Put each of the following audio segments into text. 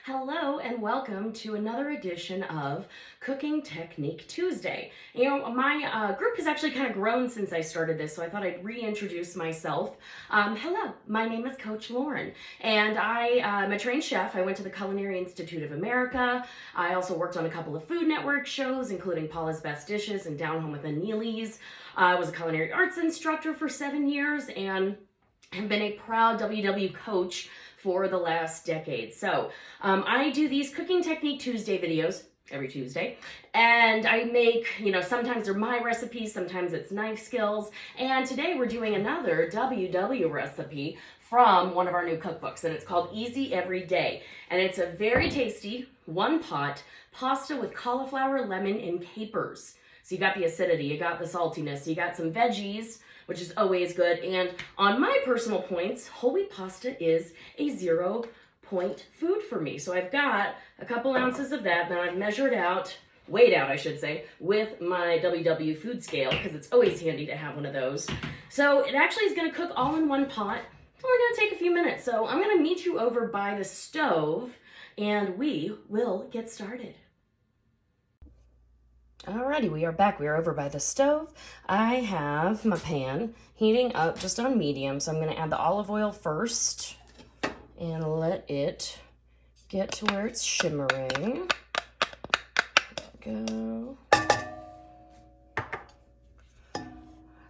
Hello and welcome to another edition of Cooking Technique Tuesday. You know, my group has actually kind of grown since I started this, so I thought I'd reintroduce myself. Hello, my name is Coach Lauren, and I'm a trained chef. I went to the Culinary Institute of America. I also worked on a couple of Food Network shows, including Paula's Best Dishes and Down Home with the Neelys. I was a culinary arts instructor for 7 years and have been a proud WW coach for the last decade. So I do these Cooking Technique Tuesday videos every Tuesday, and I make, sometimes they're my recipes, sometimes it's knife skills, and today we're doing another WW recipe from one of our new cookbooks, and it's called Easy Every Day, and it's a very tasty one-pot pasta with cauliflower, lemon, and capers. So you got the acidity, you got the saltiness, you got some veggies, which is always good. And on my personal points, whole wheat pasta is a 0-point food for me. So I've got a couple ounces of that. Now I've measured out, weighed out, I should say, with my WW food scale, because it's always handy to have one of those. So it actually is going to cook all in one pot. It's only going to take a few minutes. So I'm going to meet you over by the stove, and we will get started. Alrighty, we are back. We are over by the stove. I have my pan heating up just on medium, so I'm going to add the olive oil first and let it get to where it's shimmering. There we go.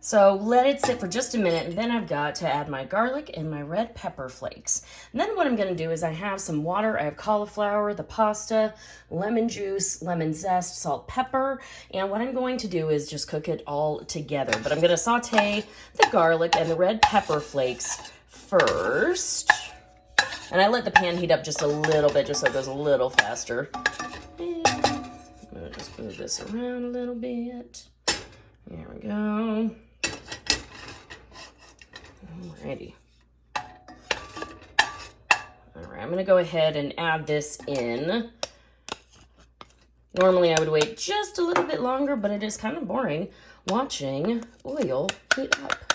So let it sit for just a minute, and then I've got to add my garlic and my red pepper flakes. And then what I'm going to do is I have some water, I have cauliflower, the pasta, lemon juice, lemon zest, salt, pepper, and what I'm going to do is just cook it all together. But I'm going to saute the garlic and the red pepper flakes first. And I let the pan heat up just a little bit, just so it goes a little faster. And I'm going to just move this around a little bit. There we go. Alrighty. Alright, I'm going to go ahead and add this in. Normally I would wait just a little bit longer, but it is kind of boring watching oil heat up.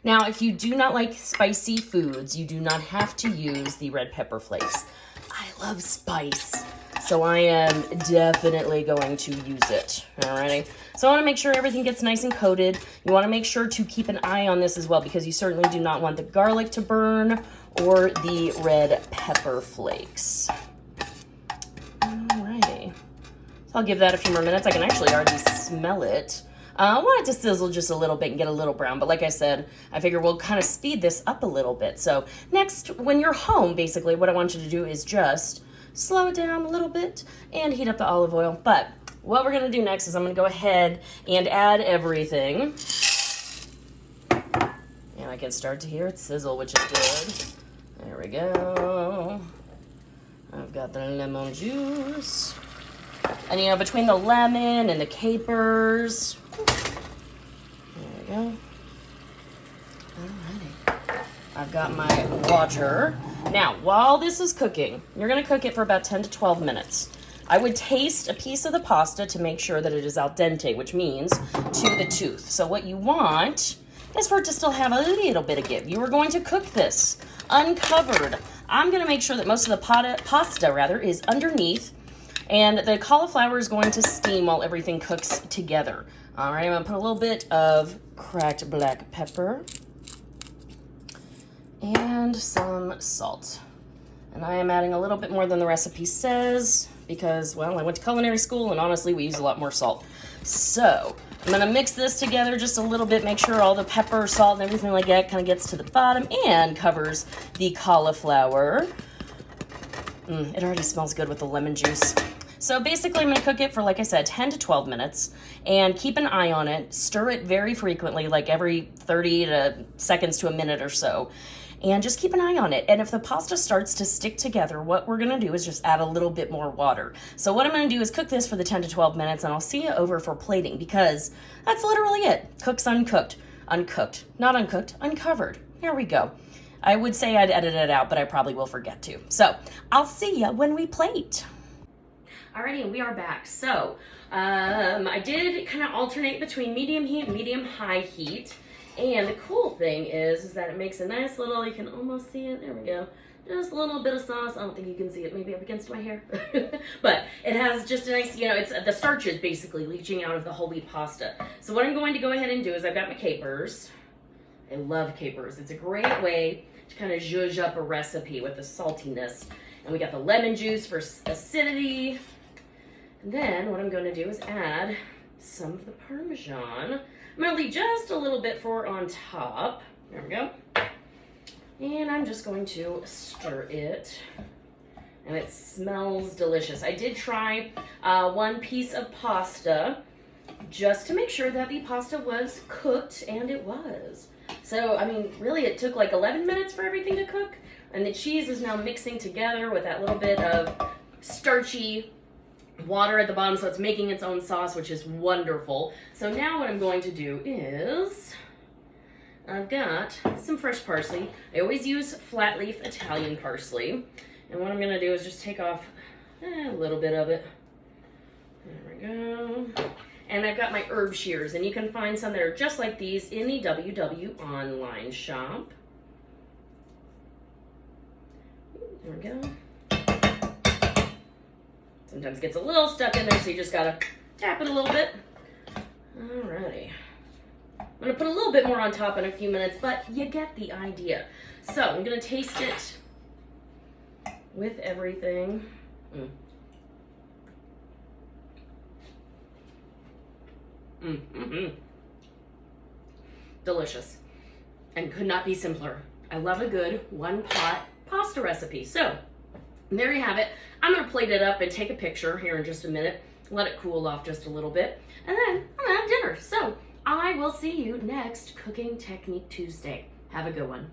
Now, if you do not like spicy foods, you do not have to use the red pepper flakes. I love spice, so I am definitely going to use it. Alrighty. So I want to make sure everything gets nice and coated. You want to make sure to keep an eye on this as well, because you certainly do not want the garlic to burn or the red pepper flakes. Alrighty. So I'll give that a few more minutes. I can actually already smell it. I want it to sizzle just a little bit and get a little brown, but like I said, I figure we'll kind of speed this up a little bit. So next, when you're home, basically, what I want you to do is just slow it down a little bit and heat up the olive oil. But what we're going to do next is I'm going to go ahead and add everything. And I can start to hear it sizzle, which is good. There we go. I've got the lemon juice. And between the lemon and the capers. There we go. Alrighty. I've got my water. Now, while this is cooking, you're going to cook it for about 10 to 12 minutes. I would taste a piece of the pasta to make sure that it is al dente, which means to the tooth. So what you want is for it to still have a little bit of give. You are going to cook this uncovered. I'm going to make sure that most of the pasta is underneath, and the cauliflower is going to steam while everything cooks together. All right, I'm going to put a little bit of cracked black pepper and some salt. And I am adding a little bit more than the recipe says because, well, I went to culinary school and honestly we use a lot more salt. So I'm going to mix this together just a little bit, make sure all the pepper, salt, and everything like that kind of gets to the bottom and covers the cauliflower. It already smells good with the lemon juice. So basically I'm going to cook it for, like I said, 10 to 12 minutes and keep an eye on it. Stir it very frequently, like every 30 seconds to a minute or so. And just keep an eye on it. And if the pasta starts to stick together, what we're going to do is just add a little bit more water. So what I'm going to do is cook this for the 10 to 12 minutes, and I'll see you over for plating, because that's literally it. Cooks uncooked. Uncooked. Not uncooked. Uncovered. There we go. I would say I'd edit it out, but I probably will forget to. So I'll see you when we plate. Alrighty, and we are back. So I did kind of alternate between medium heat and medium high heat. And the cool thing is that it makes a nice little, you can almost see it, there we go. Just a little bit of sauce. I don't think you can see it, maybe up against my hair. But it has just a nice, it's the starch is basically leaching out of the whole wheat pasta. So what I'm going to go ahead and do is I've got my capers. I love capers. It's a great way to kind of zhuzh up a recipe with the saltiness. And we got the lemon juice for acidity. And then what I'm going to do is add some of the Parmesan. I'm going to leave just a little bit for on top. There we go. And I'm just going to stir it. And it smells delicious. I did try one piece of pasta just to make sure that the pasta was cooked, and it was. So, I mean, really it took like 11 minutes for everything to cook. And the cheese is now mixing together with that little bit of starchy water at the bottom, so it's making its own sauce, which is wonderful. So now what I'm going to do is, I've got some fresh parsley. I always use flat leaf Italian parsley. And what I'm going to do is just take off a little bit of it. There we go. And I've got my herb shears, and you can find some that are just like these in the WW online shop. There we go. Sometimes it gets a little stuck in there, so you just gotta tap it a little bit. Alrighty. I'm gonna put a little bit more on top in a few minutes, but you get the idea. So I'm gonna taste it with everything. Delicious. And could not be simpler. I love a good one-pot pasta recipe. So there you have it. I'm going to plate it up and take a picture here in just a minute. Let it cool off just a little bit. And then I'm going to have dinner. So I will see you next Cooking Technique Tuesday. Have a good one.